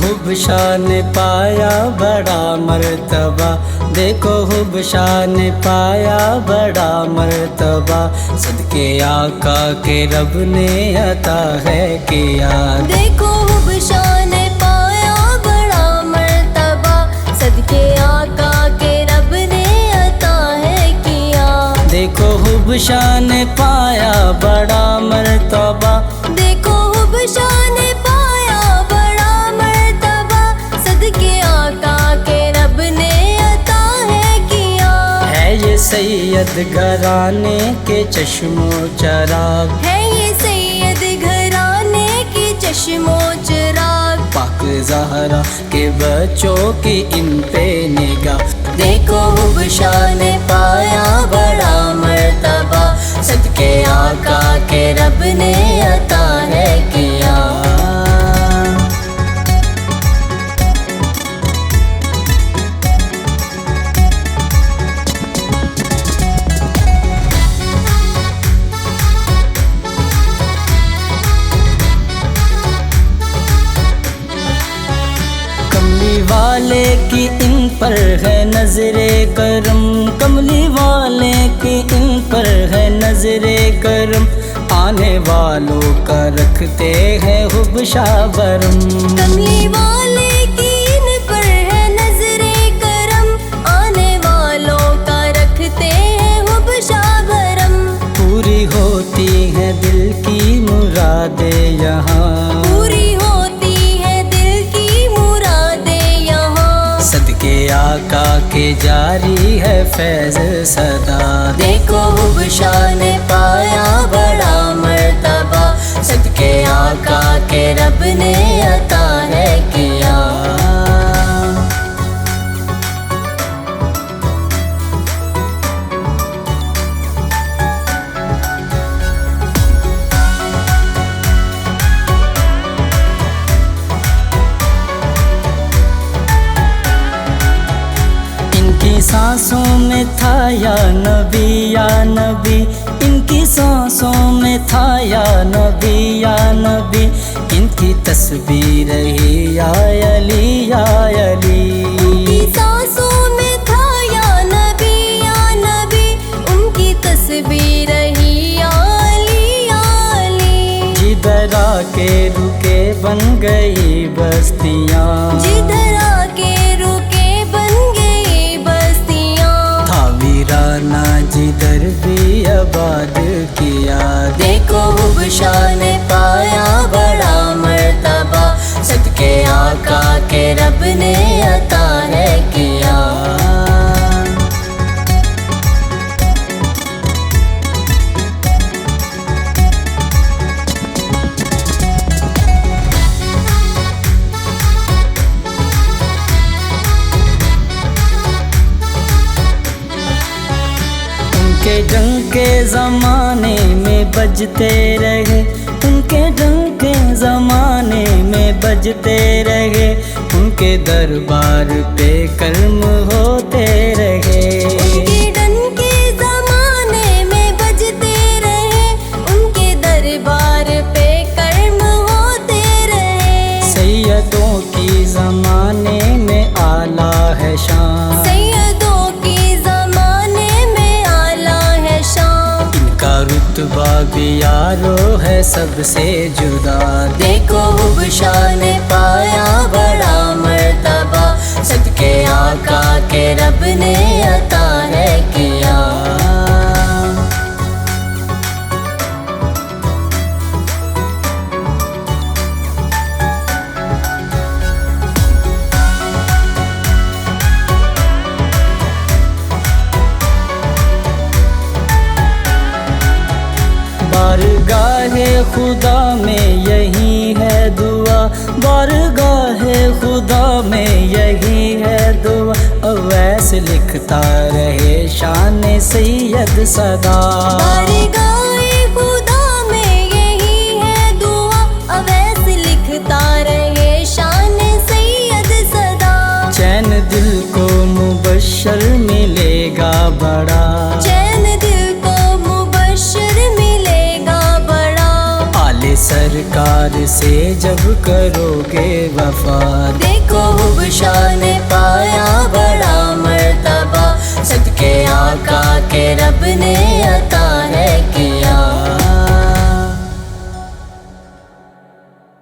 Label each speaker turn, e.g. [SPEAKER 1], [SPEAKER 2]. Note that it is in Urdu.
[SPEAKER 1] حبشاہ نے پایا بڑا مرتبہ، دیکھو حبشاہ نے پایا بڑا مرتبہ، صدقے آقا کے رب نے عطا ہے کیا۔
[SPEAKER 2] دیکھو حبشاہ نے پایا بڑا مرتبہ، صدقے آقا کے رب نے عطا ہے کیا۔
[SPEAKER 1] دیکھو حبشاہ نے پایا بڑا مرتبہ،
[SPEAKER 2] دیکھو حبشاہ نے پایا بڑا مرتبہ، صدقے آقا کے رب نے عطا ہے کیا۔
[SPEAKER 1] ہے یہ سید گھرانے کے چشم و چراغ،
[SPEAKER 2] ہے یہ سید گھرانے کے چشم و چراغ،
[SPEAKER 1] پاک زہرا کے بچوں کی ان پہ نگاہ۔
[SPEAKER 2] دیکھو حبشاہ نے پایا بڑا مرتبہ، صدقے آقا کے رب نے عطا ہے کیا۔
[SPEAKER 1] کملی والے کی ان پر ہے نظر کرم، کملی والے کی ان پر ہے نظر کرم، آنے والوں کا رکھتے ہیں حبشاہ برم۔
[SPEAKER 2] کملی والے کی ان پر ہے نظر کرم، آنے والوں کا رکھتے ہیں حبشاہ برم۔
[SPEAKER 1] پوری ہوتی ہے دل کی مرادیں یہاں،
[SPEAKER 2] پوری ہوتی ہے دل کی مرادیں یہاں،
[SPEAKER 1] صدقے آقا کے جاری ہے فیض صدا۔
[SPEAKER 2] دیکھو حبشاہ نے پایا بڑا مرتبہ، صدقے آقا کے رب نے عطا ہے کیا۔
[SPEAKER 1] سانسوں میں تھا یا نبی یا نبی، ان کی سانسوں میں تھا یا نبی یا نبی، ان کی تصویر رہی یا علی یا علی۔
[SPEAKER 2] ان کی سانسوں میں تھا یا نبی، ان کی تصویر رہی یا علی یا علی۔
[SPEAKER 1] جدھر آ کے رکے بن گئی بستیاں،
[SPEAKER 2] جدھر آ کے رکے بن گئی بستیاں،
[SPEAKER 1] تھا ویرانہ جدھر بھی آباد کیا۔
[SPEAKER 2] دیکھو حبشاہ نے پایا بڑا مرتبہ، صدقے آقا کے رب نے عطا ہے کیا۔
[SPEAKER 1] کے ڈنگ کے زمانے میں بجتے رہے، ان کے ڈنگ کے زمانے میں بجتے رہے، ان کے دربار پہ کرم ہوتے رہے۔
[SPEAKER 2] ان کے ڈنگ کے زمانے میں بجتے رہے، ان کے دربار پہ کرم ہوتے رہے۔
[SPEAKER 1] سیدوں کی زمانے میں اعلیٰ ہے شان،
[SPEAKER 2] سیدوں کی زمانے میں اعلیٰ ہے شان،
[SPEAKER 1] ان کا رتبہ بھی یارو ہے سب سے جدا۔
[SPEAKER 2] دیکھو حبشاہ نے پایا بڑا مرتبہ، صدقے آقا کے رب نے عطا ہے کیا۔
[SPEAKER 1] بارگاہ خدا میں یہی ہے دعا، بارگاہ خدا میں یہی ہے دعا، اویس لکھتا رہے شان سید صدا۔
[SPEAKER 2] بارگاہ خدا میں یہی ہے دعا، اویس لکھتا رہے شان سید صدا۔
[SPEAKER 1] چین دل کو مبشر ملے گا بڑا،
[SPEAKER 2] چین دل کو مبشر ملے گا بڑا،
[SPEAKER 1] آل سر سرکار سے جب کرو گے وفا،
[SPEAKER 2] دیکھو حبشہ نے پایا بڑا مرتبہ، صدقے آقا کے رب نے عطا